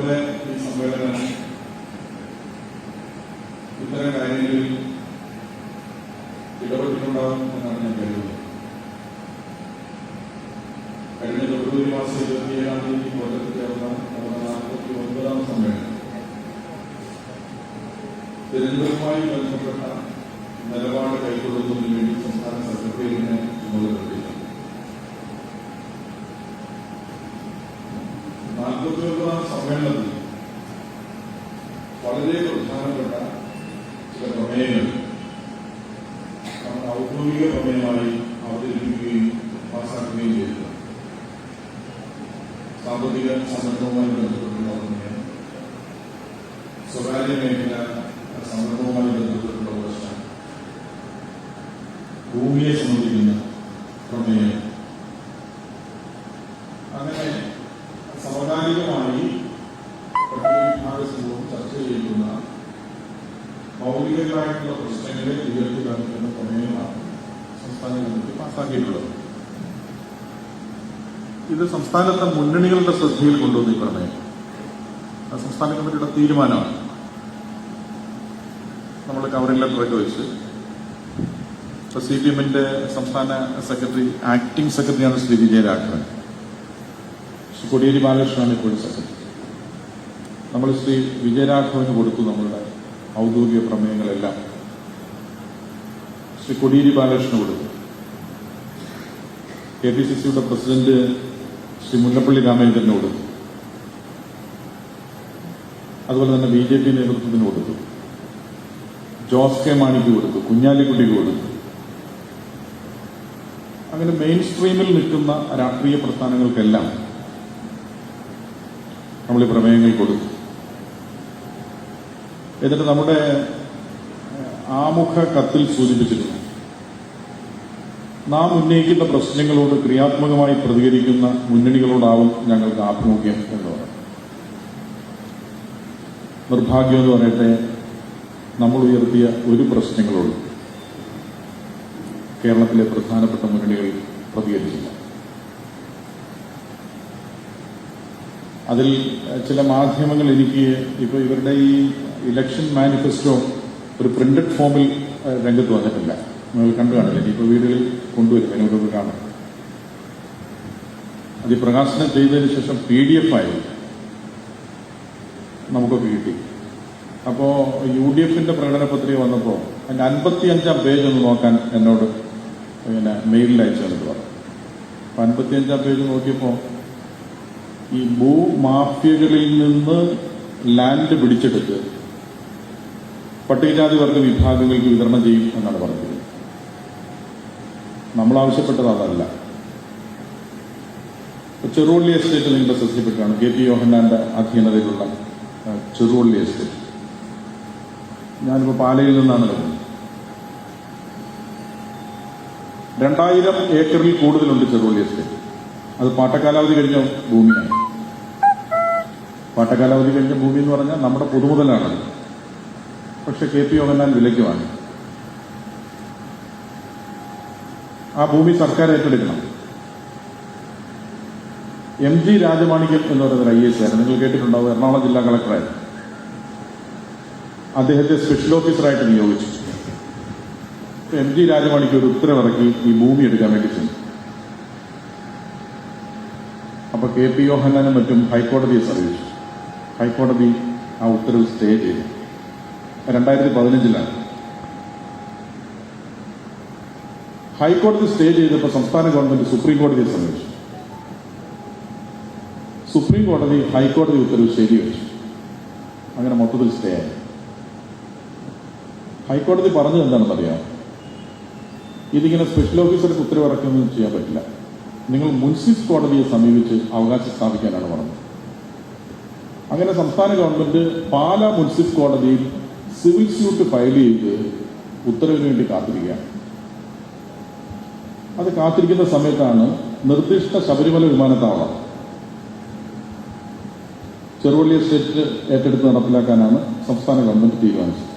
ഇപ്പോഴത്തെ ഈ സമ്മേളനം ഇത്തരം കാര്യങ്ങളിൽ ഇടപെട്ടിട്ടുണ്ടാകും എന്നാണ് ഞാൻ കരുതുന്നത്. കഴിഞ്ഞ ഫെബ്രുവരി മാസം 27-ാം തീയതി കൊല്ലത്ത് ചേർന്ന 49-ാം സമ്മേളനം തിരഞ്ഞെടുപ്പുമായി ബന്ധപ്പെട്ട നിലപാട് കൈക്കൊള്ളുന്നതിന് വേണ്ടി സംസ്ഥാന സെക്രട്ടേറിയറ്റിനെ ചുമതലപ്പെടുത്തിയിട്ടുണ്ട്. 49-ാം സമ്മേളനത്തിൽ വളരെ പ്രധാനപ്പെട്ട ചില പ്രമേയങ്ങൾ നമ്മൾ ഔദ്യോഗിക പ്രമേയമായി അവതരിപ്പിക്കുകയും പാസാക്കുകയും ചെയ്തിട്ടുണ്ട്. സാമ്പത്തിക സംരംഭവുമായി ബന്ധപ്പെട്ടുള്ള പ്രമേയം, സ്വകാര്യ മേഖല സംരംഭവുമായി ബന്ധപ്പെട്ടുള്ള പ്രശ്നം, ഭൂമിയെ സംബന്ധിക്കുന്ന പ്രമേയം, അങ്ങനെ സമകാലികമായി പ്രതിവിഭാഗ സമൂഹം ചർച്ച ചെയ്യുന്ന മൗലികങ്ങളായിട്ടുള്ള പ്രശ്നങ്ങളെ ഉയർത്തി കാണിക്കുന്ന പ്രമേയമാണ് സംസ്ഥാന കമ്മിറ്റി പാസാക്കിയിട്ടുള്ളത്. ഇത് സംസ്ഥാനത്തെ മുന്നണികളുടെ ശ്രദ്ധയിൽ കൊണ്ടുവന്ന ഈ പ്രമേയം സംസ്ഥാന കമ്മിറ്റിയുടെ തീരുമാനമാണ്. നമ്മൾ കവറിംഗ് ലെറ്ററൊക്കെ വെച്ച് CPM-ന്റെ സംസ്ഥാന സെക്രട്ടറി, ആക്ടിംഗ് സെക്രട്ടറിയാണ് ശ്രീ വിജയരാഘവൻ. ശ്രീ കോടിയേരി ബാലകൃഷ്ണനാണ് ഇപ്പോഴും സെക്രട്ടറി. നമ്മൾ ശ്രീ വിജയരാഘവന് കൊടുത്തു നമ്മളുടെ ഔദ്യോഗിക പ്രമേയങ്ങളെല്ലാം. ശ്രീ കോടിയേരി ബാലകൃഷ്ണന് കൊടുത്തു. KPCCയുടെ പ്രസിഡന്റ് ശ്രീ മുല്ലപ്പള്ളി രാമചന്ദ്രന് കൊടുത്തു. അതുപോലെ തന്നെ BJP നേതൃത്വത്തിന് കൊടുത്തു. ജോസ് കെ മാണിക്ക് കൊടുത്തു. കുഞ്ഞാലിക്കുട്ടിക്ക് കൊടുത്തു. അങ്ങനെ മെയിൻ സ്ട്രീമിൽ നിൽക്കുന്ന രാഷ്ട്രീയ പ്രസ്ഥാനങ്ങൾക്കെല്ലാം നമ്മൾ ഈ പ്രമേയങ്ങൾ കൊടുത്തു. എന്നിട്ട് നമ്മുടെ ആമുഖ കത്തിൽ സൂചിപ്പിച്ചിരുന്നു, നാം ഉന്നയിക്കുന്ന പ്രശ്നങ്ങളോട് ക്രിയാത്മകമായി പ്രതികരിക്കുന്ന മുന്നണികളോടാവും ഞങ്ങൾക്ക് ആഭിമുഖ്യം എന്ന് പറഞ്ഞു. നിർഭാഗ്യം എന്ന് പറയട്ടെ, നമ്മൾ ഉയർത്തിയ ഒരു പ്രശ്നങ്ങളോട് കേരളത്തിലെ പ്രധാനപ്പെട്ട മുന്നണികൾ പ്രതികരിച്ചില്ല. അതിൽ ചില മാധ്യമങ്ങൾ എനിക്ക് ഇപ്പോൾ ഇവരുടെ ഈ ഇലക്ഷൻ മാനിഫെസ്റ്റോ ഒരു പ്രിന്റഡ് ഫോമിൽ രംഗത്ത് വന്നിട്ടില്ല. നിങ്ങൾ കണ്ടു കാണില്ല. ഇനിയിപ്പോൾ വീടുകളിൽ കൊണ്ടുവരും, അതിനോടൊക്കെ കാണാം. അത് പ്രകാശനം ചെയ്തതിന് ശേഷം PDF ആയി നമുക്കൊക്കെ കിട്ടി. അപ്പോൾ UDF-ന്റെ പ്രകടന പത്രിക വന്നപ്പോൾ അതിൻ്റെ 55-ാം പേജ് ഒന്ന് നോക്കാൻ എന്നോട് മെയിലിൽ അയച്ചു എന്നിട്ട് പറഞ്ഞു. അപ്പം 55-ാം പേജ് നോക്കിയപ്പോൾ ഈ ഭൂമാഫിയകളിൽ നിന്ന് ലാൻഡ് പിടിച്ചെടുത്ത് പട്ടികജാതി വർഗ വിഭാഗങ്ങൾക്ക് വിതരണം ചെയ്യും എന്നാണ് പറഞ്ഞത്. നമ്മൾ ആവശ്യപ്പെട്ടത് അതല്ല. ചെറുവള്ളി എസ്റ്റേറ്റ് നിങ്ങളുടെ ശ്രദ്ധയിൽപ്പെട്ടാണ്. KP യോഹന്നാന്റെ അധീനതയിലുള്ള ചെറുവള്ളി എസ്റ്റേറ്റ്. ഞാനിപ്പോൾ പാലയിൽ നിന്നാണ് വരുന്നത്. 2000 ഏക്കറിൽ കൂടുതലുണ്ട് ചെറുവള്ളി എസ്റ്റേറ്റ്. അത് പാട്ടക്കാലാവധി കഴിഞ്ഞ ഭൂമിയാണ്. പാട്ടക്കാലാവധി കഴിഞ്ഞ ഭൂമി എന്ന് പറഞ്ഞാൽ നമ്മുടെ പൊതുമുതലാണ്. പക്ഷെ KP യോഹന്നാൻ വിലയ്ക്ക് വാങ്ങി. ആ ഭൂമി സർക്കാർ ഏറ്റെടുക്കണം. MG രാജമാണിക്യം എന്ന് പറയുന്ന IAS ആയിരുന്നു. നിങ്ങൾ കേട്ടിട്ടുണ്ടാവും. എറണാകുളം ജില്ലാ കളക്ടറായിരുന്നു. അദ്ദേഹത്തെ സ്പെഷ്യൽ ഓഫീസറായിട്ട് നിയോഗിച്ചു. MG രാജമാണിക്യം ഒരു ഉത്തരവിറക്കി ഈ ഭൂമി എടുക്കാൻ വേണ്ടി ചെന്നു. അപ്പൊ KP യോഹന്നാനും മറ്റും ഹൈക്കോടതിയെ സമീപിച്ചു. ഹൈക്കോടതി ആ ഉത്തരവ് സ്റ്റേ ചെയ്തു. 2015-ലാണ്. ഹൈക്കോടതി സ്റ്റേ ചെയ്തപ്പോൾ സംസ്ഥാന ഗവൺമെന്റ് സുപ്രീം കോടതിയെ സമീപിച്ചു. സുപ്രീം കോടതി ഹൈക്കോടതി ഉത്തരവ് ശരിവെച്ചു. അങ്ങനെ മൊത്തത്തിൽ സ്റ്റേ ആയി. ഹൈക്കോടതി പറഞ്ഞത് എന്താണെന്നറിയാം? ഇതിങ്ങനെ സ്പെഷ്യൽ ഓഫീസർക്ക് ഉത്തരവിറക്കൊന്നും ചെയ്യാൻ പറ്റില്ല. നിങ്ങൾ മുൻസിഫ് കോടതിയെ സമീപിച്ച് അവകാശം സ്ഥാപിക്കാനാണ് പറഞ്ഞത്. അങ്ങനെ സംസ്ഥാന ഗവൺമെന്റ് പാലാ മുൻസിഫ് കോടതിയിൽ സിവിൽ സ്യൂട്ട് ഫയൽ ചെയ്ത് ഉത്തരവിന് വേണ്ടി കാത്തിരിക്കുകയാണ്. അത് കാത്തിരിക്കുന്ന സമയത്താണ് നിർദ്ദിഷ്ട ശബരിമല വിമാനത്താവളം ചെറുവള്ളി എസ്റ്റേറ്റ് ഏറ്റെടുത്ത് നടപ്പിലാക്കാനാണ് സംസ്ഥാന ഗവൺമെന്റ് തീരുമാനിച്ചത്.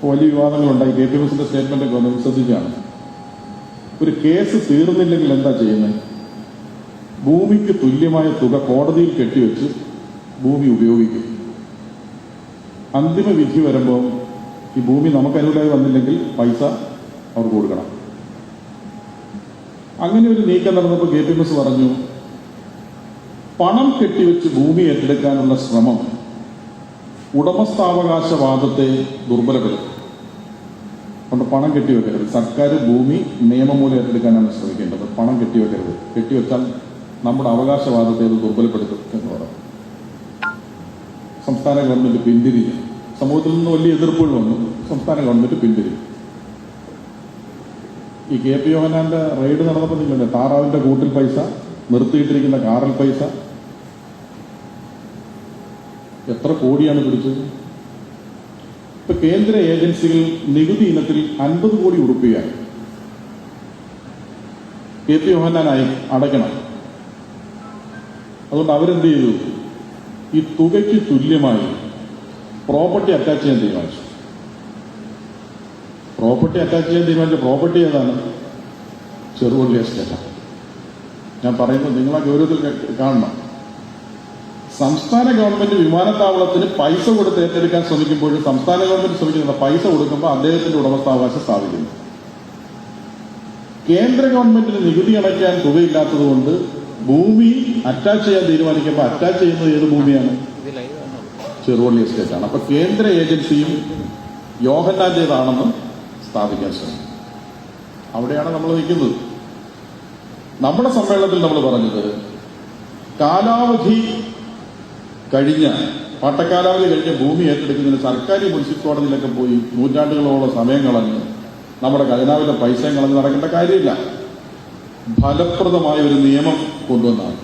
വലിയ വിവാദങ്ങളുണ്ടായി. KPMSന്റെ സ്റ്റേറ്റ്മെന്റൊക്കെ വന്ന് ശ്രദ്ധിച്ചാണ്. ഒരു കേസ് തീർന്നില്ലെങ്കിൽ എന്താ ചെയ്യുന്നത്? ഭൂമിക്ക് തുല്യമായ തുക കോടതിയിൽ കെട്ടിവെച്ച് ഭൂമി ഉപയോഗിക്കും. അന്തിമ വിധി വരുമ്പോൾ ഈ ഭൂമി നമുക്ക് അനുകൂലമായി വന്നില്ലെങ്കിൽ പൈസ അവർക്ക് കൊടുക്കണം. അങ്ങനെ ഒരു നീക്കം നടന്നപ്പോൾ KPMS പറഞ്ഞു, പണം കെട്ടിവെച്ച് ഭൂമി ഏറ്റെടുക്കാനുള്ള ശ്രമം ഉടമസ്ഥാവകാശവാദത്തെ ദുർബലപ്പെടുത്തും. അതുകൊണ്ട് പണം കെട്ടിവെക്കരുത്. സർക്കാർ ഭൂമി നിയമം മൂലം ഏറ്റെടുക്കാനാണ് ശ്രമിക്കേണ്ടത്. പണം കെട്ടിവെക്കരുത്. കെട്ടിവെച്ചാൽ നമ്മുടെ അവകാശവാദത്തെ അത് ദുർബലപ്പെടുത്തും എന്ന് പറഞ്ഞു. സംസ്ഥാന ഗവൺമെന്റ് പിന്തിരിഞ്ഞു. സമൂഹത്തിൽ നിന്ന് വലിയ എതിർപ്പുകൾ വന്നു. സംസ്ഥാന ഗവൺമെന്റ് പിന്തിരിഞ്ഞു. ഈ KP യോഹന്നാന്റെ റെയ്ഡ് നടന്നപ്പോൾ നിങ്ങളുടെ താറാവിന്റെ കൂട്ടിൽ പൈസ, നിർത്തിയിട്ടിരിക്കുന്ന കാറിൽ പൈസ, എത്ര കോടിയാണ് പിടിച്ചത്? ഇപ്പൊ കേന്ദ്ര ഏജൻസികൾ നികുതി ഇനത്തിൽ 50 കോടി ഉറുപ്പികയാണ് KP യോഹന്നാനായി അടയ്ക്കണം. അതുകൊണ്ട് അവരെന്ത് ചെയ്തു? ഈ തുകയ്ക്ക് തുല്യമായി പ്രോപ്പർട്ടി അറ്റാച്ച് ചെയ്യാൻ തീരുമാനിച്ചു. പ്രോപ്പർട്ടി ഏതാണ്? ചെറുവള്ളി എസ്റ്റേറ്റാണ്. ഞാൻ പറയുന്നത് നിങ്ങളെ ഗൗരവത്തിൽ കാണണം. സംസ്ഥാന ഗവൺമെന്റ് വിമാനത്താവളത്തിന് പൈസ കൊടുത്ത് ഏറ്റെടുക്കാൻ ശ്രമിക്കുമ്പോൾ സംസ്ഥാന ഗവൺമെന്റ് ശ്രമിക്കുന്ന പൈസ കൊടുക്കുമ്പോൾ അദ്ദേഹത്തിന്റെ ഉടമസ്ഥാവകാശം സ്ഥാപിക്കുന്നു. കേന്ദ്ര ഗവൺമെന്റിന് നികുതി അടയ്ക്കാൻ തുകയില്ലാത്തതുകൊണ്ട് ഭൂമി അറ്റാച്ച് ചെയ്യാൻ തീരുമാനിക്കുമ്പോൾ അറ്റാച്ച് ചെയ്യുന്നത് ഏത് ഭൂമിയാണ്? ചെറുവള്ളി എസ്റ്റേറ്റാണ്. അപ്പൊ കേന്ദ്ര ഏജൻസിയും യോഹന്നാന്റേതാണെന്ന് സ്ഥാപിക്കാൻ ശ്രമിക്കും. അവിടെയാണ് നമ്മൾ നിൽക്കുന്നത്. നമ്മുടെ സമ്മേളനത്തിൽ നമ്മൾ പറഞ്ഞത്, കാലാവധി കഴിഞ്ഞ പട്ടക്കാലാവധി കഴിഞ്ഞ ഭൂമി ഏറ്റെടുക്കുന്നതിന് സർക്കാർ മുനിസിപ്പൽ കോടതിയിലൊക്കെ പോയി നൂറ്റാണ്ടുകളോളം സമയം കളഞ്ഞ് നമ്മുടെ ഖജനാവിലെ പൈസയും കളഞ്ഞ് നടക്കേണ്ട കാര്യമില്ല. ഫലപ്രദമായ ഒരു നിയമം കൊണ്ടുവന്നാൽ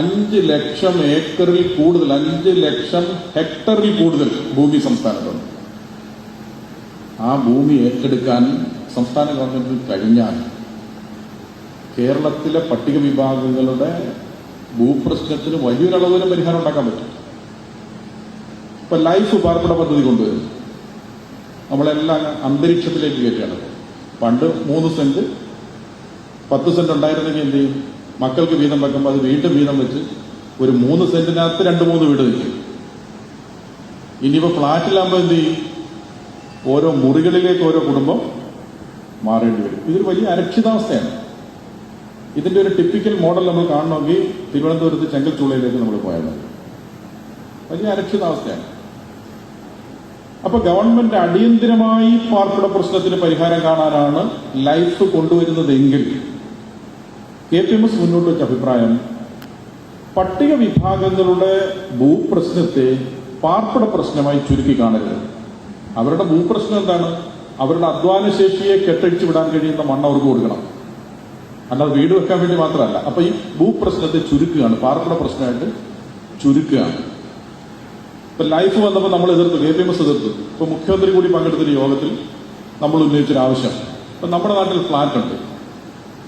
5 ലക്ഷം ഏക്കറിൽ കൂടുതൽ, 5 ലക്ഷം ഹെക്ടറിൽ കൂടുതൽ ഭൂമി സംസ്ഥാനത്തുണ്ട്. ആ ഭൂമി ഏറ്റെടുക്കാൻ സംസ്ഥാന ഗവൺമെന്റിന് കഴിഞ്ഞാൽ കേരളത്തിലെ പട്ടിക വിഭാഗങ്ങളുടെ ഭൂപ്രശ്നത്തിന് വലിയൊരളവിലും പരിഹാരം ഉണ്ടാക്കാൻ പറ്റും. ഇപ്പൊ ലൈഫ് പാർപ്പിട പദ്ധതി കൊണ്ടുവരും. നമ്മളെല്ലാം അന്തരീക്ഷത്തിലേക്ക് കയറ്റുകയാണ്. പണ്ട് 3 സെന്റ് 10 സെന്റ് ഉണ്ടായിരുന്നെങ്കിൽ എന്ത് ചെയ്യും? മക്കൾക്ക് വീതം വെക്കുമ്പോൾ അത് വീണ്ടും വീതം വെച്ച് ഒരു 3 സെന്റിനകത്ത് 2-3 വീട് വയ്ക്കും. ഇനിയിപ്പോ ഫ്ളാറ്റിലാകുമ്പോൾ എന്ത് ചെയ്യും? ഓരോ മുറികളിലേക്ക് ഓരോ കുടുംബം മാറേണ്ടി വരും. ഇതൊരു വലിയ അരക്ഷിതാവസ്ഥയാണ്. ഇതിന്റെ ഒരു ടിപ്പിക്കൽ മോഡൽ നമ്മൾ കാണണമെങ്കിൽ തിരുവനന്തപുരത്ത് ചെങ്കൽച്ചൂളയിലേക്ക് നമ്മൾ പോയാൽ മതി. വലിയ അരക്ഷിതാവസ്ഥയാണ്. അപ്പൊ ഗവൺമെന്റ് അടിയന്തിരമായി പാർപ്പിട പ്രശ്നത്തിന് പരിഹാരം കാണാനാണ് ലൈഫ് കൊണ്ടുവരുന്നതെങ്കിൽ KPMS മുന്നോട്ട് വെച്ച അഭിപ്രായം, പട്ടിക വിഭാഗങ്ങളുടെ ഭൂപ്രശ്നത്തെ പാർപ്പിട പ്രശ്നമായി ചുരുക്കി കാണരുത്. അവരുടെ ഭൂപ്രശ്നം എന്താണ്? അവരുടെ അധ്വാനശേഷിയെ കെട്ടഴിച്ചു വിടാൻ കഴിയുന്ന മണ്ണ് അവർക്ക് കൊടുക്കണം, അല്ലാതെ വീട് വെക്കാൻ വേണ്ടി മാത്രമല്ല. അപ്പൊ ഈ ഭൂപ്രശ്നത്തെ ചുരുക്കുകയാണ്, പാർപ്പിട പ്രശ്നമായിട്ട് ചുരുക്കുകയാണ്. ഇപ്പൊ ലൈഫ് വന്നപ്പോൾ നമ്മൾ എതിർത്തു, KPMS എതിർത്തു. ഇപ്പൊ മുഖ്യമന്ത്രി കൂടി പങ്കെടുത്തൊരു യോഗത്തിൽ നമ്മൾ ഉന്നയിച്ചൊരു ആവശ്യം, ഇപ്പൊ നമ്മുടെ നാട്ടിൽ ഫ്ളാറ്റ് ഉണ്ട്,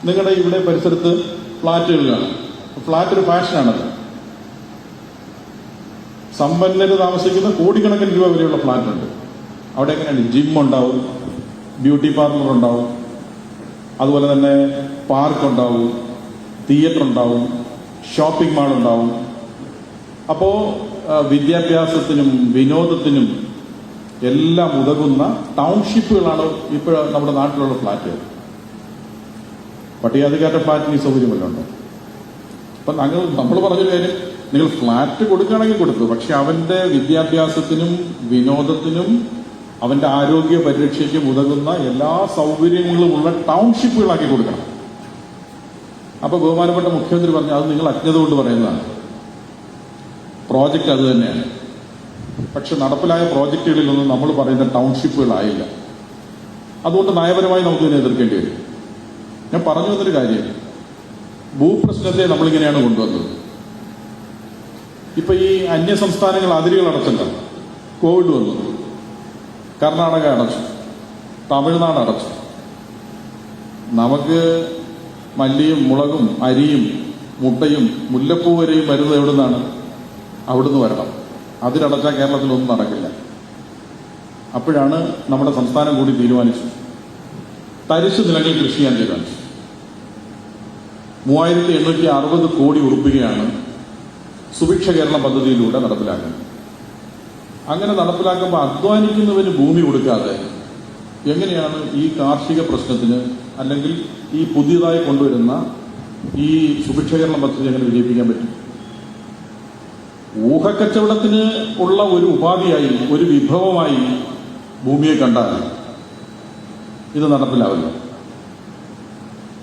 നിങ്ങളുടെ ഇവിടെ പരിസരത്ത് ഫ്ളാറ്റുകളിലാണ്. ഫ്ളാറ്റ് ഒരു ഫാഷനാണത്. സമ്പന്നര് താമസിക്കുന്ന കോടിക്കണക്കിന് രൂപ വരെയുള്ള ഫ്ളാറ്റ് ഉണ്ട്. അവിടെ എങ്ങനെയാണ്? ജിം ഉണ്ടാവും, ബ്യൂട്ടി പാർലർ ഉണ്ടാവും, അതുപോലെ തന്നെ പാർക്ക് ഉണ്ടാവും, തിയേറ്റർ ഉണ്ടാവും, ഷോപ്പിംഗ് മാൾ ഉണ്ടാവും. അപ്പോ വിദ്യാഭ്യാസത്തിനും വിനോദത്തിനും എല്ലാം ഉതകുന്ന ടൗൺഷിപ്പുകളാണ് ഇപ്പോൾ നമ്മുടെ നാട്ടിലുള്ള ഫ്ളാറ്റുകൾ. പട്ടികജാതിക്കാരുടെ ഫ്ളാറ്റിന് ഈ സൗകര്യമല്ല ഉണ്ടോ? അപ്പൊ നമ്മൾ പറഞ്ഞൊരു കാര്യം, നിങ്ങൾ ഫ്ളാറ്റ് കൊടുക്കുകയാണെങ്കിൽ കൊടുത്തു, പക്ഷെ അവന്റെ വിദ്യാഭ്യാസത്തിനും വിനോദത്തിനും അവന്റെ ആരോഗ്യ പരിരക്ഷയ്ക്കും ഉതകുന്ന എല്ലാ സൗകര്യങ്ങളുമുള്ള ടൗൺഷിപ്പുകളാക്കി കൊടുക്കണം. അപ്പൊ ബഹുമാനപ്പെട്ട മുഖ്യമന്ത്രി പറഞ്ഞു, അത് നിങ്ങൾ അജ്ഞത കൊണ്ട് പറയുന്നതാണ്. പ്രോജക്റ്റ് അത് തന്നെയാണ്. പക്ഷെ നടപ്പിലായ പ്രോജക്റ്റുകളിലൊന്നും നമ്മൾ പറയുന്ന ടൗൺഷിപ്പുകളായില്ല. അതുകൊണ്ട് നയപരമായി നമുക്കിതിനെ എതിർക്കേണ്ടി വരും. ഞാൻ പറഞ്ഞു വന്നൊരു കാര്യം, ഭൂപ്രശ്നത്തെ നമ്മളിങ്ങനെയാണ് കൊണ്ടുവന്നത്. ഇപ്പൊ ഈ അന്യ സംസ്ഥാനങ്ങൾ അതിരുകൾ അടച്ചല്ലോ, കോവിഡ് വന്നു, കർണാടക അടച്ചു, തമിഴ്നാട് അടച്ചു. നമുക്ക് മല്ലിയും മുളകും അരിയും മുട്ടയും മുല്ലപ്പൂ വരെയും വരുന്നത് എവിടെ നിന്നാണ്? അവിടുന്ന് വരണം. അതിലടച്ചാൽ കേരളത്തിലൊന്നും നടക്കില്ല. അപ്പോഴാണ് നമ്മുടെ സംസ്ഥാനം കൂടി തീരുമാനിച്ചു, തരിശു നിലങ്ങൾ കൃഷി ചെയ്യാൻ തീരുമാനിച്ചു. 3860 കോടി ഉറുപ്പികയാണ് സുഭിക്ഷ കേരളം പദ്ധതിയിലൂടെ നടപ്പിലാക്കുന്നത്. അങ്ങനെ നടപ്പിലാക്കുമ്പോൾ അധ്വാനിക്കുന്നവന് ഭൂമി കൊടുക്കാതെ എങ്ങനെയാണ് ഈ കാർഷിക പ്രശ്നത്തിന് അല്ലെങ്കിൽ ഈ പുതിയതായി കൊണ്ടുവരുന്ന ഈ സുഭിക്ഷ കേരളം പദ്ധതി എങ്ങനെ വിജയിപ്പിക്കാൻ പറ്റും? ഊഹക്കച്ചവടത്തിന് ഉള്ള ഒരു ഉപാധിയായി, ഒരു വിഭവമായി ഭൂമിയെ കണ്ടാൽ ഇത് നടപ്പിലാവില്ല.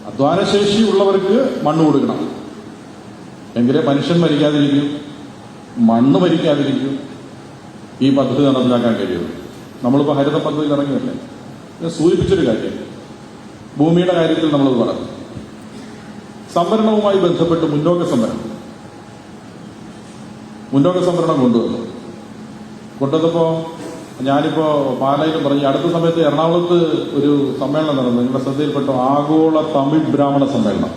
അധ്വാനശേഷി ഉള്ളവർക്ക് മണ്ണ് കൊടുക്കണം, എങ്കിലേ മനുഷ്യൻ മരിക്കാതിരിക്കും, മണ്ണ് മരിക്കാതിരിക്കും, ഈ പദ്ധതി നടപ്പിലാക്കാൻ കഴിയുള്ളൂ. നമ്മളിപ്പോൾ ഹരിത പദ്ധതിയിൽ ഇറങ്ങിയല്ലേ. ഞാൻ സൂചിപ്പിച്ചൊരു കാര്യം, ഭൂമിയുടെ കാര്യത്തിൽ നമ്മളത് പറഞ്ഞു. സംവരണവുമായി ബന്ധപ്പെട്ട് മുന്നോക്ക സംവരണം കൊണ്ടുവന്നപ്പോൾ ഞാനിപ്പോ പാലയിലും പറഞ്ഞു, അടുത്ത സമയത്ത് എറണാകുളത്ത് ഒരു സമ്മേളനം നടന്നു, നിങ്ങളുടെ ശ്രദ്ധയിൽപ്പെട്ട ആഗോള തമിഴ് ബ്രാഹ്മണ സമ്മേളനം.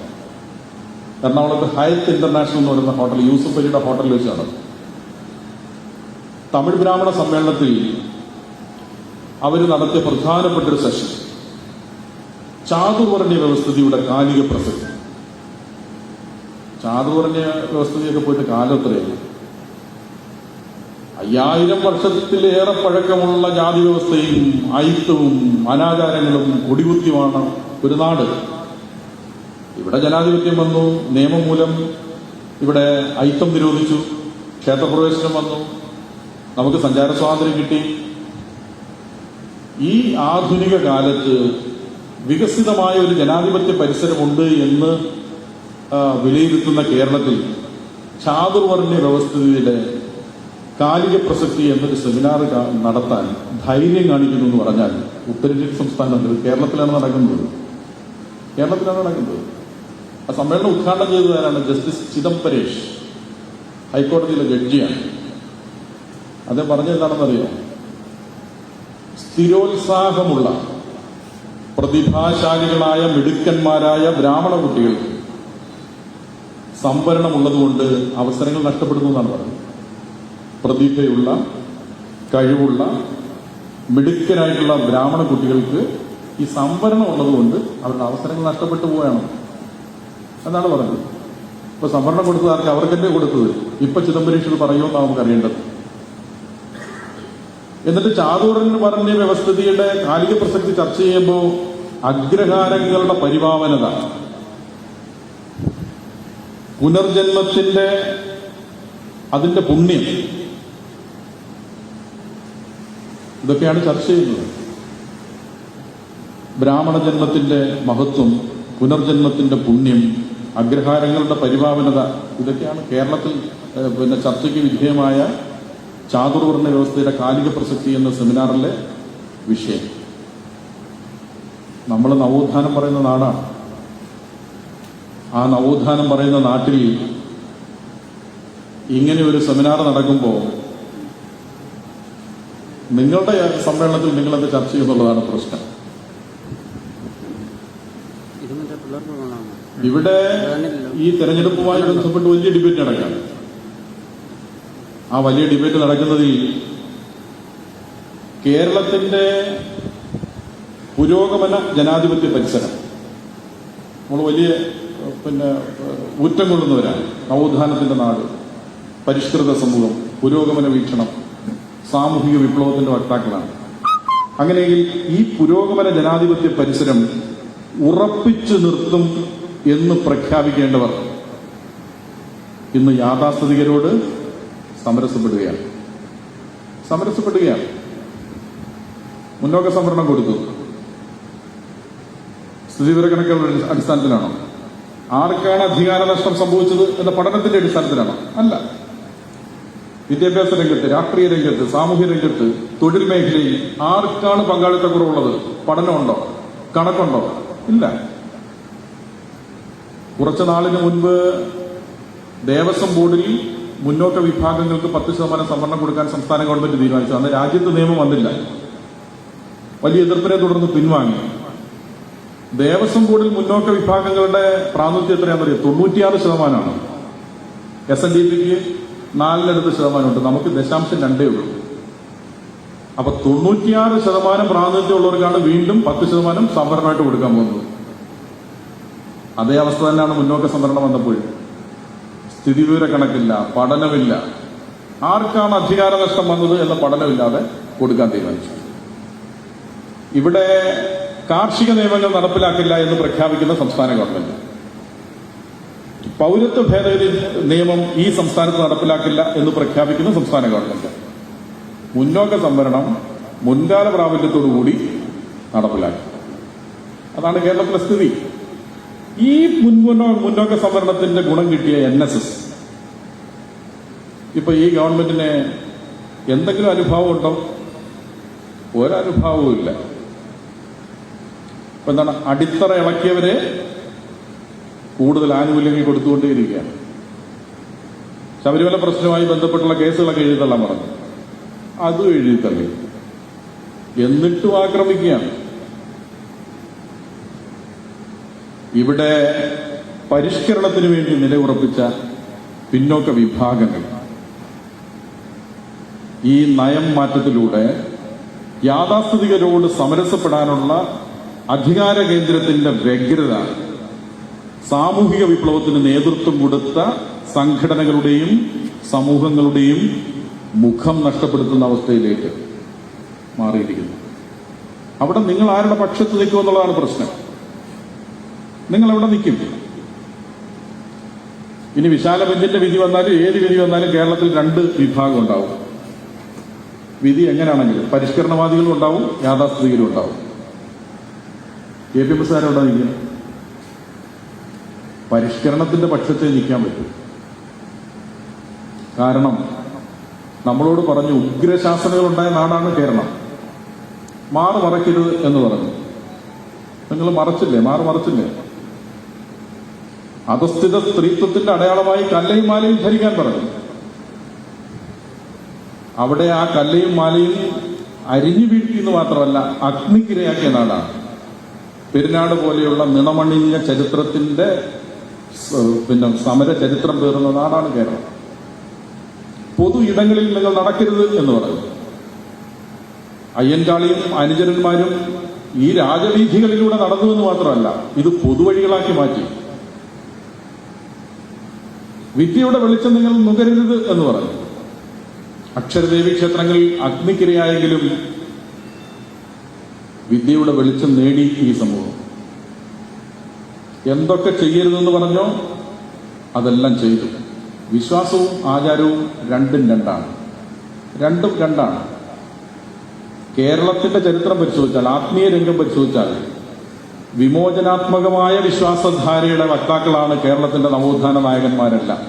എറണാകുളത്ത് ഹയത്ത് ഇന്റർനാഷണൽ എന്ന് പറയുന്ന ഹോട്ടൽ, യൂസുഫ് അലിയുടെ ഹോട്ടലിൽ വെച്ച് നടന്നു. തമിഴ് ബ്രാഹ്മണ സമ്മേളനത്തിൽ അവർ നടത്തിയ പ്രധാനപ്പെട്ട ഒരു സെഷൻ ചാതുർവർണ്ണ വ്യവസ്ഥിതിയുടെ കാലിക പ്രസക്തി. ചാതുർവർണ്ണ വ്യവസ്ഥിതിയൊക്കെ പോയിട്ട് കാലം എത്രയാണ്? 5000 വർഷത്തിലേറെ പഴക്കമുള്ള ജാതി വ്യവസ്ഥയും അയിത്തവും അനാചാരങ്ങളും കൊടികുത്തിയുമാണ് ഒരു നാട്. ഇവിടെ ജനാധിപത്യം വന്നു, നിയമം മൂലം ഇവിടെ അയിത്തം നിരോധിച്ചു, ക്ഷേത്രപ്രവേശനം വന്നു, നമുക്ക് സഞ്ചാര സ്വാതന്ത്ര്യം കിട്ടി. ഈ ആധുനിക കാലത്ത് വികസിതമായ ഒരു ജനാധിപത്യ പരിസരമുണ്ട് എന്ന് വിലയിരുത്തുന്ന കേരളത്തിൽ ചാതുർവർണ്ണ വ്യവസ്ഥിതിയുടെ കാലിക പ്രസക്തി എന്നൊരു സെമിനാർ നടത്താൻ ധൈര്യം കാണിക്കുന്നു എന്ന് പറഞ്ഞാൽ ഉത്തരേന്ത്യൻ സംസ്ഥാനങ്ങളിൽ കേരളത്തിലാണ് നടക്കുന്നത്. ആ സമ്മേളനം ഉദ്ഘാടനം ചെയ്തതാരാണ്? ജസ്റ്റിസ് ചിദംബരേഷ്, ഹൈക്കോടതിയിലെ ജഡ്ജിയാണ്. അദ്ദേഹം പറഞ്ഞത് എന്താണെന്നറിയോ? സ്ഥിരോത്സാഹമുള്ള പ്രതിഭാശാലികളായ മിടുക്കന്മാരായ ബ്രാഹ്മണ കുട്ടികൾക്ക് സംവരണമുള്ളതുകൊണ്ട് അവസരങ്ങൾ നഷ്ടപ്പെടുന്നു എന്നാണ് പറഞ്ഞത്. പ്രതിഭയുള്ള, കഴിവുള്ള, മിടുക്കനായിട്ടുള്ള ബ്രാഹ്മണ കുട്ടികൾക്ക് ഈ സംവരണം ഉള്ളതുകൊണ്ട് അവരുടെ അവസരങ്ങൾ നഷ്ടപ്പെട്ടു പോവുകയാണ് എന്നാണ് പറഞ്ഞത്. ഇപ്പൊ സംവരണം കൊടുത്തത് ആർക്ക്? അവർക്കെന്നെ കൊടുത്തത്. ഇപ്പൊ ചിദംബരേശ്വർ പറയുമെന്നാണ് നമുക്ക് അറിയേണ്ടത്. എന്നിട്ട് ചാതുർവർണ്ണ വ്യവസ്ഥിതിയുടെ കാലിക പ്രസക്തി ചർച്ച ചെയ്യുമ്പോൾ അഗ്രഹാരങ്ങളുടെ പരിപാവനത, പുനർജന്മത്തിന്റെ അതിന്റെ പുണ്യം, ഇതൊക്കെയാണ് ചർച്ച ചെയ്യുന്നത്. ബ്രാഹ്മണ ജന്മത്തിന്റെ മഹത്വം, പുനർജന്മത്തിന്റെ പുണ്യം, അഗ്രഹാരങ്ങളുടെ പരിപാവനത, ഇതൊക്കെയാണ് കേരളത്തിൽ ചർച്ചയ്ക്ക് വിധേയമായ ചാതുർവർണ്ണ വ്യവസ്ഥയുടെ കാലിക പ്രസക്തി എന്ന സെമിനാറിലെ വിഷയം. നമ്മൾ നവോത്ഥാനം പറയുന്ന നാടാണ്. ആ നവോത്ഥാനം പറയുന്ന നാട്ടിൽ ഇങ്ങനെ ഒരു സെമിനാർ നടക്കുമ്പോൾ നിങ്ങളുടെ സമ്മേളനത്തിൽ നിങ്ങളത് ചർച്ച ചെയ്യുന്നുള്ളതാണ് പ്രശ്നം. ഇവിടെ ഈ തെരഞ്ഞെടുപ്പുമായി ബന്ധപ്പെട്ട് വലിയ ഡിബേറ്റ് നടക്കുകയാണ്. ആ വലിയ ഡിബേറ്റ് നടക്കുന്നതിൽ കേരളത്തിന്റെ പുരോഗമന ജനാധിപത്യ പരിസരം നമ്മൾ വലിയ ഊറ്റം കൊള്ളുന്നവരാണ്. നവോത്ഥാനത്തിന്റെ നാട്, പരിഷ്കൃത സമൂഹം, പുരോഗമന വീക്ഷണം, സാമൂഹിക വിപ്ലവത്തിന്റെ വക്താക്കളാണ്. അങ്ങനെയെങ്കിൽ ഈ പുരോഗമന ജനാധിപത്യ പരിസരം ഉറപ്പിച്ചു നിർത്തും എന്ന് പ്രഖ്യാപിക്കേണ്ടവർ ഇന്ന് യാഥാസ്ഥിതികരോട് സമരസപ്പെടുകയാണ്. മുന്നോക്ക സംവരണം കൊടുത്തു. സ്ഥിതിവിവരക്കണക്കുകളുടെ അടിസ്ഥാനത്തിലാണോ? ആർക്കാണ് അധികാര നഷ്ടം സംഭവിച്ചത് എന്ന പഠനത്തിന്റെ അടിസ്ഥാനത്തിലാണോ? അല്ല. വിദ്യാഭ്യാസ രംഗത്ത്, രാഷ്ട്രീയ രംഗത്ത്, സാമൂഹ്യ രംഗത്ത്, തൊഴിൽ മേഖലയിൽ ആർക്കാണ് പങ്കാളിത്തക്കുറവുള്ളത്? പഠനമുണ്ടോ? കണക്കുണ്ടോ? ഇല്ല. കുറച്ചു നാളിന് മുൻപ് ദേവസ്വം ബോർഡിൽ മുന്നോക്ക വിഭാഗങ്ങൾക്ക് 10% സംവരണം കൊടുക്കാൻ സംസ്ഥാന ഗവൺമെന്റ് തീരുമാനിച്ചു. അന്ന് രാജ്യത്ത് നിയമം വന്നില്ല. വലിയ എതിർപ്പിനെ തുടർന്ന് പിൻവാങ്ങി. ദേവസ്വം ബോർഡിൽ മുന്നോക്ക വിഭാഗങ്ങളുടെ പ്രാതിനിധ്യം എത്രയാണെന്നറിയാം? 96%. SNDPക്ക് 4% നമുക്ക് 0.2 ഉള്ളൂ. അപ്പൊ 96% പ്രാതിനിധ്യം ഉള്ളവർക്കാണ് വീണ്ടും 10% സംവരണമായിട്ട് കൊടുക്കാൻ പോകുന്നത്. അതേ അവസ്ഥ തന്നെയാണ് മുന്നോക്ക സംവരണം വന്നപ്പോൾ. സ്ഥിതിവിവര കണക്കില്ല, പഠനമില്ല. ആർക്കാണ് അധികാര നഷ്ടം വന്നത് എന്ന പഠനമില്ലാതെ കൊടുക്കാൻ തീരുമാനിച്ചു. ഇവിടെ കാർഷിക നിയമങ്ങൾ നടപ്പിലാക്കില്ല എന്ന് പ്രഖ്യാപിക്കുന്ന സംസ്ഥാന ഗവൺമെന്റ്, പൗരത്വ ഭേദഗതി നിയമം ഈ സംസ്ഥാനത്ത് നടപ്പിലാക്കില്ല എന്ന് പ്രഖ്യാപിക്കുന്ന സംസ്ഥാന ഗവൺമെന്റ്, മുന്നോക്ക സംവരണം മുൻകാല പ്രാബല്യത്തോടുകൂടി നടപ്പിലാക്കി. അതാണ് കേരളത്തിലെ സ്ഥിതി. ഈ മുന്നോക്ക സംവരണത്തിന്റെ ഗുണം കിട്ടിയ NSS ഇപ്പൊ ഈ ഗവൺമെന്റിന് എന്തെങ്കിലും അനുഭാവം ഉണ്ടോ? ഒരനുഭാവവും ഇല്ല. ഇപ്പൊ എന്താണ്, അടിത്തറ ഇളക്കിയവരെ കൂടുതൽ ആനുകൂല്യങ്ങൾ കൊടുത്തുകൊണ്ടേയിരിക്കുകയാണ്. ശബരിമല പ്രശ്നവുമായി ബന്ധപ്പെട്ടുള്ള കേസുകളൊക്കെ എഴുതിത്തള്ളാൻ പറഞ്ഞു, അതും എഴുതിത്തള്ളി. എന്നിട്ടും ആക്രമിക്കുകയാണ്. ഇവിടെ പരിഷ്കരണത്തിന് വേണ്ടി നിലയുറപ്പിച്ച പിന്നോക്ക വിഭാഗങ്ങൾ ഈ നയം മാറ്റത്തിലൂടെ യാഥാസ്ഥിതികരോട് സമരസപ്പെടാനുള്ള അധികാര കേന്ദ്രത്തിന്റെ വ്യഗ്രത സാമൂഹിക വിപ്ലവത്തിന് നേതൃത്വം കൊടുത്ത സംഘടനകളുടെയും സമൂഹങ്ങളുടെയും മുഖം നഷ്ടപ്പെടുത്തുന്ന അവസ്ഥയിലേക്ക് മാറിയിരിക്കുന്നു. അവിടെ നിങ്ങൾ ആരുടെ പക്ഷത്ത് നിൽക്കുമെന്നുള്ളതാണ് പ്രശ്നം. നിങ്ങൾ എവിടെ നിൽക്കും? ഇനി വിശാല ബെഞ്ചിന്റെ വിധി വന്നാലും ഏത് വിധി വന്നാലും കേരളത്തിൽ 2 വിഭാഗം ഉണ്ടാവും. വിധി എങ്ങനെയാണെങ്കിലും പരിഷ്കരണവാദികളും ഉണ്ടാവും, യാഥാസ്ഥിതികരും ഉണ്ടാവും. APMS എവിടെ നിൽക്കും? പരിഷ്കരണത്തിന്റെ പക്ഷത്തെ നിൽക്കാൻ പറ്റും. കാരണം നമ്മളോട് പറഞ്ഞു ഉഗ്രശാസനകൾ ഉണ്ടായ നാടാണ് കേരളം, മാറ് മറയ്ക്കരുത് എന്ന് പറഞ്ഞു. നിങ്ങൾ മറച്ചില്ലേ? മാറ് മറച്ചില്ലേ? അധസ്ഥിത സ്ത്രീത്വത്തിന്റെ അടയാളമായി കല്ലയും മാലയും ധരിക്കാൻ പറഞ്ഞു. അവിടെ ആ കല്ലയും മാലയും അരിഞ്ഞു വീഴ്ത്തി എന്ന് മാത്രമല്ല അഗ്നിക്കിരയാക്കിയ നാടാണ്. പെരുന്നാട് പോലെയുള്ള നിണമണിഞ്ഞ ചരിത്രത്തിന്റെ സമര ചരിത്രം പേറുന്ന നാടാണ് കേരളം. പൊതു ഇടങ്ങളിൽ നിങ്ങൾ നടക്കരുത് എന്ന് പറഞ്ഞു. അയ്യൻകാളിയും അനുചരന്മാരും ഈ രാജവീഥികളിലൂടെ നടന്നുവെന്ന് മാത്രമല്ല, ഇത് പൊതുവഴികളാക്കി മാറ്റി. വിദ്യയുടെ വെളിച്ചം നിങ്ങൾ നുകരരുത് എന്ന് പറഞ്ഞു. അക്ഷരദേവി ക്ഷേത്രങ്ങളിൽ അഗ്നിക്കിരയായെങ്കിലും വിദ്യയുടെ വെളിച്ചം നേടി ഈ സമൂഹം. എന്തൊക്കെ ചെയ്യരുതെന്ന് പറഞ്ഞോ അതെല്ലാം ചെയ്തു. വിശ്വാസവും ആചാരവും രണ്ടും രണ്ടാണ്. കേരളത്തിന്റെ ചരിത്രം പരിശോധിച്ചാൽ, ആത്മീയ രംഗം പരിശോധിച്ചാൽ വിമോചനാത്മകമായ വിശ്വാസധാരയുടെ വക്താക്കളാണ് കേരളത്തിന്റെ നവോത്ഥാന നായകന്മാരെല്ലാം.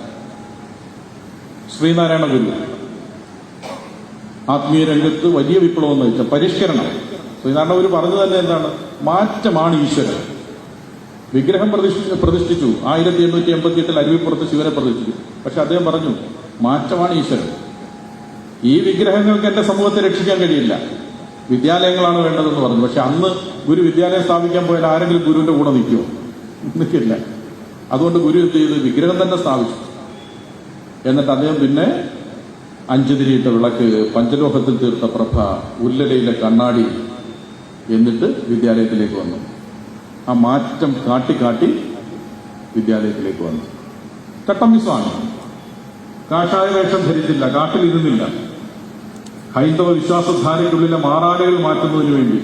ശ്രീനാരായണ ഗുരു ആത്മീയ രംഗത്ത് വലിയ വിപ്ലവം നയിച്ച പരിഷ്കരണം. ശ്രീനാരായണ ഗുരു പറഞ്ഞു തന്നെ എന്താണ്? മാറ്റമാണ് ഈശ്വരൻ. വിഗ്രഹം പ്രതിഷ്ഠിച്ചു. 1888 അരുവിപ്പുറത്ത് ശിവനെ പ്രതിഷ്ഠിച്ചു. പക്ഷെ അദ്ദേഹം പറഞ്ഞു മാറ്റമാണ് ഈശ്വരൻ. ഈ വിഗ്രഹങ്ങൾക്ക് എന്റെ സമൂഹത്തെ രക്ഷിക്കാൻ കഴിയില്ല, വിദ്യാലയങ്ങളാണ് വേണ്ടതെന്ന് പറഞ്ഞു. പക്ഷെ അന്ന് ഗുരു വിദ്യാലയം സ്ഥാപിക്കാൻ പോയാൽ ആരെങ്കിലും ഗുരുവിന്റെ കൂടെ നിൽക്കുമോ? നിൽക്കില്ല. അതുകൊണ്ട് ഗുരു എന്ത് ചെയ്ത്? വിഗ്രഹം തന്നെ സ്ഥാപിച്ചു. എന്നിട്ട് അദ്ദേഹം പിന്നെ 5 തിരിയിട്ട വിളക്ക്, പഞ്ചലോഹത്തിൽ തീർത്ത പ്രഭ, ഉല്ലലയിലെ കണ്ണാടി, എന്നിട്ട് വിദ്യാലയത്തിലേക്ക് വന്നു. ആ മാറ്റം കാട്ടി വിദ്യാലയത്തിലേക്ക് വന്നു. ചട്ടമ്പിസ്വാമി കാഷായ വേഷം ധരിച്ചില്ല, കാട്ടിലിരുന്നില്ല. ഹൈന്ദവ വിശ്വാസധാരയ്ക്കുള്ളിലെ മാറാലകൾ മാറ്റുന്നതിന് വേണ്ടി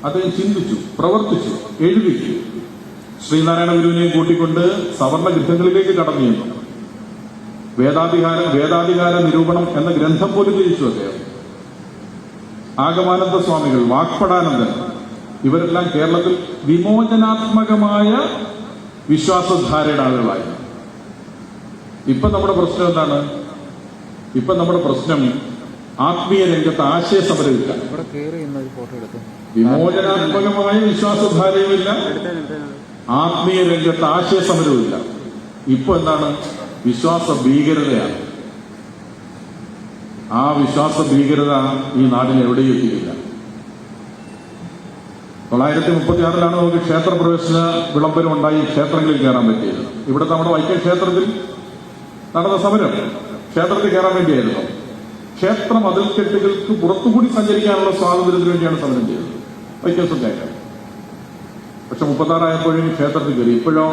അദ്ദേഹം ചിന്തിച്ചു, പ്രവർത്തിച്ചു, എഴുതി. ശ്രീനാരായണ ഗുരുവിനെയും കൂട്ടിക്കൊണ്ട് സവർണ ഗൃഹങ്ങളിലേക്ക് കടന്നു ചെന്നു. വേദാധികാര നിരൂപണം എന്ന ഗ്രന്ഥം പോലും രചിച്ചു അദ്ദേഹം. ആഗമാനന്ദ സ്വാമികൾ, വാക്പടാനന്ദൻ, ഇവരെല്ലാം കേരളത്തിൽ വിമോചനാത്മകമായ വിശ്വാസധാരയുടെ ആളുകളായി. ഇപ്പൊ നമ്മുടെ പ്രശ്നം എന്താണ്? ഇപ്പൊ നമ്മുടെ പ്രശ്നം ആത്മീയ രംഗത്ത് ആശയസമരമില്ല, വിമോചനാത്മകമായ വിശ്വാസധാരയുമില്ല, ആത്മീയ രംഗത്ത് ആശയസമരവുമില്ല. ഇപ്പൊ എന്താണ്? വിശ്വാസ ഭീകരതയാണ്. ആ വിശ്വാസ ഭീകരത ഈ നാടിനെ എവിടെയും എത്തിയില്ല. 936 നമുക്ക് ക്ഷേത്രപ്രവേശന വിളംബരം ഉണ്ടായി ക്ഷേത്രങ്ങളിൽ കയറാൻ പറ്റിയത്. ഇവിടെ നമ്മുടെ വൈക്കം ക്ഷേത്രത്തിൽ നടന്ന സമരം ക്ഷേത്രത്തിൽ കയറാൻ വേണ്ടിയായിരുന്നു. ക്ഷേത്ര മതിൽക്കെട്ടുകൾക്ക് പുറത്തുകൂടി സഞ്ചരിക്കാനുള്ള സ്വാതന്ത്ര്യത്തിന് വേണ്ടിയാണ് സമരം ചെയ്തത് വൈക്കം സത്യാഗ്രഹം. പക്ഷെ 36 ആയപ്പോഴും ക്ഷേത്രത്തിൽ കയറി. ഇപ്പോഴോ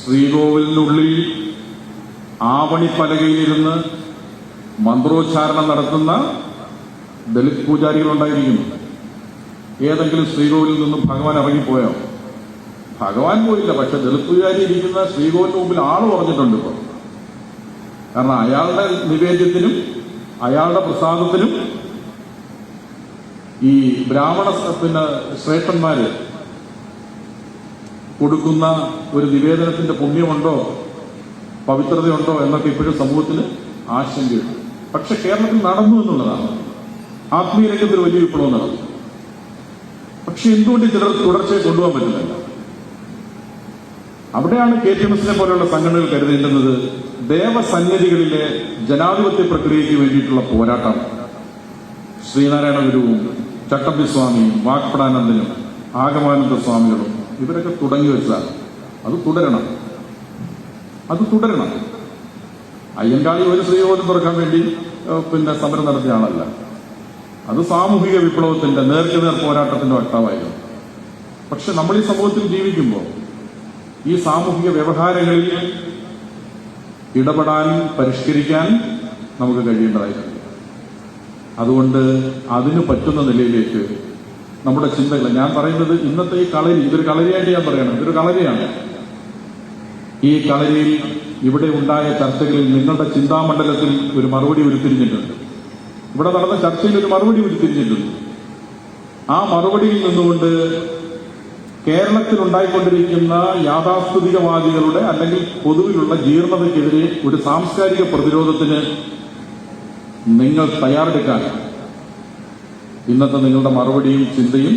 ശ്രീകോവിലിനുള്ളിൽ ആവണിപ്പലകയിലിരുന്ന് മന്ത്രോച്ചാരണം നടത്തുന്ന ദളിത് പൂജാരികളുണ്ടായിരിക്കുന്നു. ഏതെങ്കിലും ശ്രീകോവിലിൽ നിന്നും ഭഗവാൻ ഇറങ്ങിപ്പോയോ? ഭഗവാൻ പോയില്ല. പക്ഷെ ദളിത് പൂജാരി ഇരിക്കുന്ന ശ്രീകോവിലിന് മുമ്പിൽ ആള് പറഞ്ഞിട്ടുണ്ട് ഇപ്പോൾ. കാരണം അയാളുടെ നിവേദ്യത്തിനും അയാളുടെ പ്രസാദത്തിനും ഈ ബ്രാഹ്മണ ശ്രേഷ്ഠന്മാര് കൊടുക്കുന്ന ഒരു നിവേദനത്തിന്റെ പുണ്യമുണ്ടോ, പവിത്രതയുണ്ടോ എന്നൊക്കെ ഇപ്പോഴും സമൂഹത്തിന് ആശങ്കയുണ്ട്. പക്ഷെ കേരളത്തിൽ നടന്നു എന്നുള്ളതാണ്. ആത്മീയ രംഗത്തിൽ വലിയ വിപ്ലവം നടന്നു. പക്ഷെ എന്തുകൊണ്ട് ചിലർ തുടർച്ചയെ കൊണ്ടുപോകാൻ പറ്റുന്നില്ല? അവിടെയാണ് KTMS പോലെയുള്ള സംഘടനകൾ കരുതേണ്ടുന്നത് ദേവസന്നിധികളിലെ ജനാധിപത്യ പ്രക്രിയയ്ക്ക് വേണ്ടിയിട്ടുള്ള പോരാട്ടം. ശ്രീനാരായണ ഗുരുവും ചട്ടമ്പിസ്വാമിയും വാക്പടാനന്ദനും ആഗമാനന്ദ സ്വാമികളും ഇവരൊക്കെ തുടങ്ങി വെച്ചതാണ്. അത് തുടരണം. അയ്യങ്കാളി ഒരു ശ്രീകോവിലും തുറക്കാൻ വേണ്ടി സമരം നടത്തിയ ആളല്ല. അത് സാമൂഹിക വിപ്ലവത്തിന്റെ നേർക്കുനേർ പോരാട്ടത്തിന്റെ വക്താവായിരുന്നു. പക്ഷെ നമ്മൾ ഈ സമൂഹത്തിൽ ജീവിക്കുമ്പോൾ ഈ സാമൂഹിക വ്യവഹാരങ്ങളിൽ ഇടപെടാൻ, പരിഷ്കരിക്കാൻ നമുക്ക് കഴിയേണ്ടതായിട്ടുണ്ട്. അതുകൊണ്ട് അതിന് പറ്റുന്ന നിലയിലേക്ക് നമ്മുടെ ചിന്തകൾ, ഞാൻ പറയുന്നത് ഇന്നത്തെ ഈ കളരി, ഇതൊരു കളരിയായിട്ട് ഞാൻ പറയണം, ഇതൊരു കളരിയാണ്. ഈ കളരിയിൽ ഇവിടെ ഉണ്ടായ ചർച്ചകളിൽ നിങ്ങളുടെ ചിന്താമണ്ഡലത്തിൽ ഒരു മറുപടി ഉരുത്തിരിഞ്ഞിട്ടുണ്ട്. ഇവിടെ നടന്ന ചർച്ചയിൽ ഒരു മറുപടി ഉരുത്തിരിഞ്ഞിട്ടുണ്ട്. ആ മറുപടിയിൽ നിന്നുകൊണ്ട് കേരളത്തിൽ ഉണ്ടായിക്കൊണ്ടിരിക്കുന്ന യാഥാസ്ഥിതികവാദികളുടെ അല്ലെങ്കിൽ പൊതുവിലുള്ള ജീർണതയ്ക്കെതിരെ ഒരു സാംസ്കാരിക പ്രതിരോധത്തിന് നിങ്ങൾ തയ്യാറെടുക്കാൻ ഇന്നത്തെ നിങ്ങളുടെ മറുപടിയും ചിന്തയും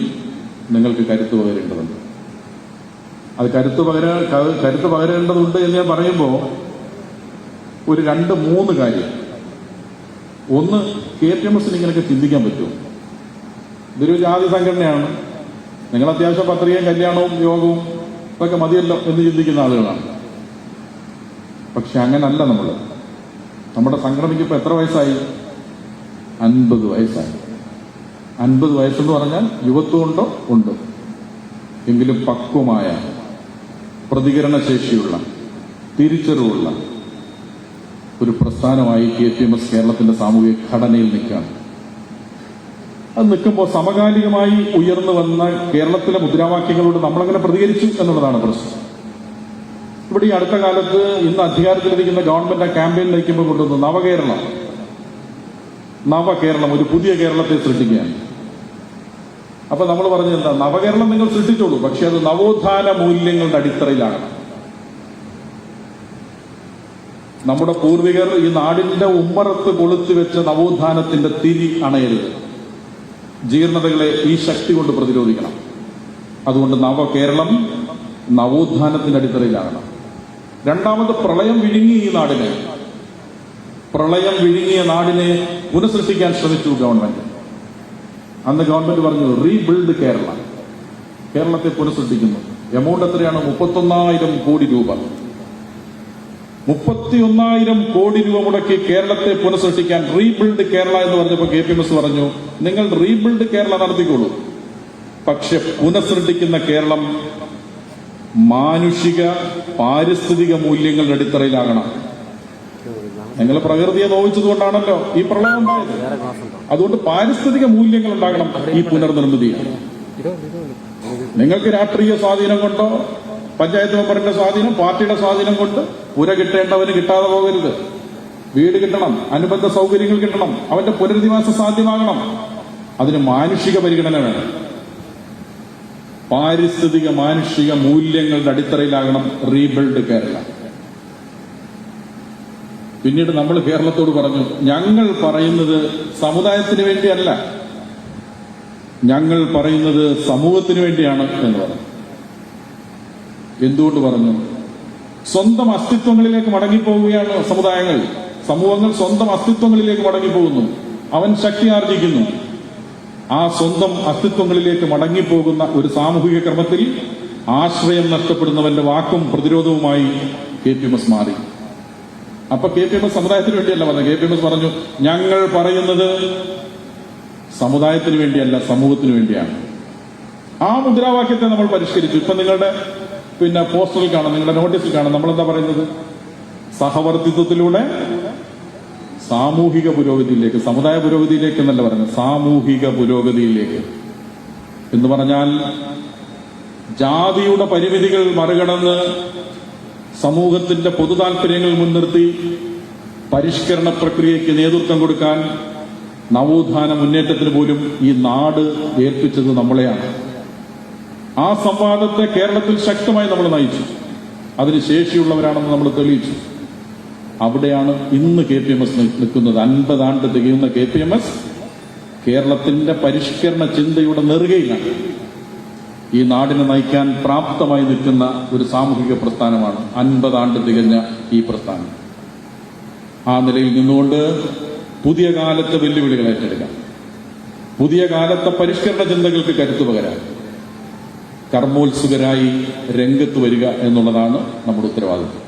നിങ്ങൾക്ക് കരുത്തു പകരേണ്ടതുണ്ട്. അത് കരുത്ത് പകരേണ്ടതുണ്ട് എന്ന് ഞാൻ പറയുമ്പോൾ ഒരു 2-3 കാര്യം. ഒന്ന്, KTMS ഇങ്ങനെയൊക്കെ ചിന്തിക്കാൻ പറ്റുമോ? ഇതൊരു ജാതി സംഘടനയാണ്, നിങ്ങൾ അത്യാവശ്യം പത്രികയും കല്യാണവും യോഗവും ഇതൊക്കെ മതിയല്ലോ എന്ന് ചിന്തിക്കുന്ന ആളുകളാണ്. പക്ഷെ അങ്ങനല്ല. നമ്മുടെ സംഘടനയ്ക്ക് ഇപ്പൊ എത്ര വയസ്സായി? 50 വയസ്സായി. 50 വയസ്സെന്ന് പറഞ്ഞാൽ യുവത്വമുണ്ടോ? ഉണ്ട്. എങ്കിലും പക്വമായ, പ്രതികരണശേഷിയുള്ള, തിരിച്ചറിവുള്ള ഒരു പ്രസ്ഥാനമായി KTMS കേരളത്തിന്റെ സാമൂഹിക ഘടനയിൽ നിൽക്കുകയാണ്. അത് നിൽക്കുമ്പോൾ സമകാലികമായി ഉയർന്നു വന്ന കേരളത്തിലെ മുദ്രാവാക്യങ്ങളോട് നമ്മളങ്ങനെ പ്രതികരിച്ചു എന്നുള്ളതാണ് പ്രശ്നം. ഇവിടെ ഈ അടുത്ത കാലത്ത് ഇന്ന് അധികാരത്തിലിരിക്കുന്ന ഗവൺമെന്റ് ആ ക്യാമ്പയിൻ നയിക്കുമ്പോൾ കൊണ്ടുവന്നു നവകേരളം, ഒരു പുതിയ കേരളത്തെ സൃഷ്ടിക്കുകയാണ്. അപ്പൊ നമ്മൾ പറഞ്ഞത് എന്താ? നവകേരളം നിങ്ങൾ സൃഷ്ടിച്ചോളൂ, പക്ഷെ അത് നവോത്ഥാന മൂല്യങ്ങളുടെ അടിത്തറയിലാണ്. നമ്മുടെ പൂർവികർ ഈ നാടിന്റെ ഉമ്മറത്ത് കൊളുത്തി വെച്ച നവോത്ഥാനത്തിന്റെ തിരി അണയരുത്. ജീർണതകളെ ഈ ശക്തി കൊണ്ട് പ്രതിരോധിക്കണം. അതുകൊണ്ട് നവകേരളം നവോത്ഥാനത്തിന്റെ അടിത്തറയിലാകണം. രണ്ടാമത്, പ്രളയം വിഴുങ്ങിയ നാടിനെ പുനഃസൃഷ്ടിക്കാൻ ശ്രമിച്ചു ഗവൺമെന്റ്. അന്ന് ഗവൺമെന്റ് പറഞ്ഞു റീബിൽഡ് കേരള, കേരളത്തെ പുനഃസൃഷ്ടിക്കുന്നു. എമൗണ്ട് എത്രയാണ്? 31,000 കോടി രൂപ. 31,000 കോടി രൂപ മുടക്കി കേരളത്തെ പുനഃസൃഷ്ടിക്കാൻ റീബിൽഡ് കേരള എന്ന് പറഞ്ഞപ്പോൾ KTMS പറഞ്ഞു, നിങ്ങൾ റീബിൽഡ് കേരള നടത്തിക്കോളൂ, പക്ഷെ പുനഃസൃഷ്ടിക്കുന്ന കേരളം മാനുഷിക പാരിസ്ഥിതിക മൂല്യങ്ങളുടെ അടിത്തറയിലാകണം. നിങ്ങൾ പ്രകൃതിയെ നോവിച്ചതുകൊണ്ടാണല്ലോ ഈ പ്രളയം ഉണ്ടായത്. അതുകൊണ്ട് പാരിസ്ഥിതിക മൂല്യങ്ങൾ ഉണ്ടാകണം ഈ പുനർനിർമ്മിതി. നിങ്ങൾക്ക് രാഷ്ട്രീയ സ്വാധീനം കൊണ്ടോ പഞ്ചായത്ത് മെമ്പറിന്റെ സ്വാധീനം, പാർട്ടിയുടെ സ്വാധീനം കൊണ്ട് പുര കിട്ടേണ്ടവന് കിട്ടാതെ പോകരുത്. വീട് കിട്ടണം, അനുബന്ധ സൗകര്യങ്ങൾ കിട്ടണം, അവന്റെ പുനരധിവാസം സാധ്യമാകണം. അതിന് മാനുഷിക പരിഗണന വേണം. പാരിസ്ഥിതിക മാനുഷിക മൂല്യങ്ങളുടെ അടിത്തറയിലാകണം റീബിൽഡ് കേരള. പിന്നീട് നമ്മൾ കേരളത്തോട് പറഞ്ഞു, ഞങ്ങൾ പറയുന്നത് സമുദായത്തിന് വേണ്ടിയല്ല, ഞങ്ങൾ പറയുന്നത് സമൂഹത്തിന് വേണ്ടിയാണ് എന്ന് പറഞ്ഞു. എന്തുകൊണ്ട് പറഞ്ഞു? സ്വന്തം അസ്തിത്വങ്ങളിലേക്ക് മടങ്ങിപ്പോവുകയാണ് സമൂഹങ്ങൾ സ്വന്തം അസ്തിത്വങ്ങളിലേക്ക് മടങ്ങിപ്പോകുന്നു. അവൻ ശക്തി ആർജിക്കുന്നു. ആ സ്വന്തം അസ്തിത്വങ്ങളിലേക്ക് മടങ്ങിപ്പോകുന്ന ഒരു സാമൂഹിക ക്രമത്തിൽ ആശ്രയം നഷ്ടപ്പെടുന്നവന്റെ വാക്കും പ്രതിരോധവുമായി KTMS മാറി. അപ്പൊ KTMS സമുദായത്തിന് വേണ്ടിയല്ല പറഞ്ഞത്. KTMS പറഞ്ഞു, ഞങ്ങൾ പറയുന്നത് സമുദായത്തിന് വേണ്ടിയല്ല, സമൂഹത്തിന് വേണ്ടിയാണ്. ആ മുദ്രാവാക്യത്തെ നമ്മൾ പരിഷ്കരിച്ചു. ഇപ്പൊ നിങ്ങളുടെ പോസ്റ്ററിൽ കാണാം, നിങ്ങളുടെ നോട്ടീസിൽ കാണാം, നമ്മളെന്താ പറയുന്നത്? സഹവർത്തിത്വത്തിലൂടെ സാമൂഹിക പുരോഗതിയിലേക്ക്, സമുദായ പുരോഗതിയിലേക്ക് എന്നല്ല പറയുന്നത്, സാമൂഹിക പുരോഗതിയിലേക്ക് എന്ന് പറഞ്ഞാൽ ജാതിയുടെ പരിമിതികൾ മറികടന്ന് സമൂഹത്തിന്റെ പൊതു താൽപര്യങ്ങൾ മുൻനിർത്തി പരിഷ്കരണ പ്രക്രിയയ്ക്ക് നേതൃത്വം കൊടുക്കാൻ നവോത്ഥാന മുന്നേറ്റത്തിന് പോലും ഈ നാട് ഏൽപ്പിച്ചത് നമ്മളെയാണ്. ആ സംവാദത്തെ കേരളത്തിൽ ശക്തമായി നമ്മൾ നയിച്ചു. അതിന് ശേഷിയുള്ളവരാണെന്ന് നമ്മൾ തെളിയിച്ചു. അവിടെയാണ് ഇന്ന് KPMS നിൽക്കുന്നത്. 50 ആണ്ട് തികയുന്ന KPMS കേരളത്തിന്റെ പരിഷ്കരണ ചിന്തയുടെ നെറുകയിലാണ്. ഈ നാടിനെ നയിക്കാൻ പ്രാപ്തമായി നിൽക്കുന്ന ഒരു സാമൂഹിക പ്രസ്ഥാനമാണ് 50 ആണ്ട് തികഞ്ഞ ഈ പ്രസ്ഥാനം. ആ നിലയിൽ നിന്നുകൊണ്ട് പുതിയ കാലത്തെ വെല്ലുവിളികൾ ഏറ്റെടുക്കാം, പുതിയ കാലത്തെ പരിഷ്കരണ ചിന്തകൾക്ക് കരുത്തു പകരാൻ കർമ്മോത്സുകരായി രംഗത്ത് വരിക എന്നുള്ളതാണ് നമ്മുടെ ഉത്തരവാദിത്വം.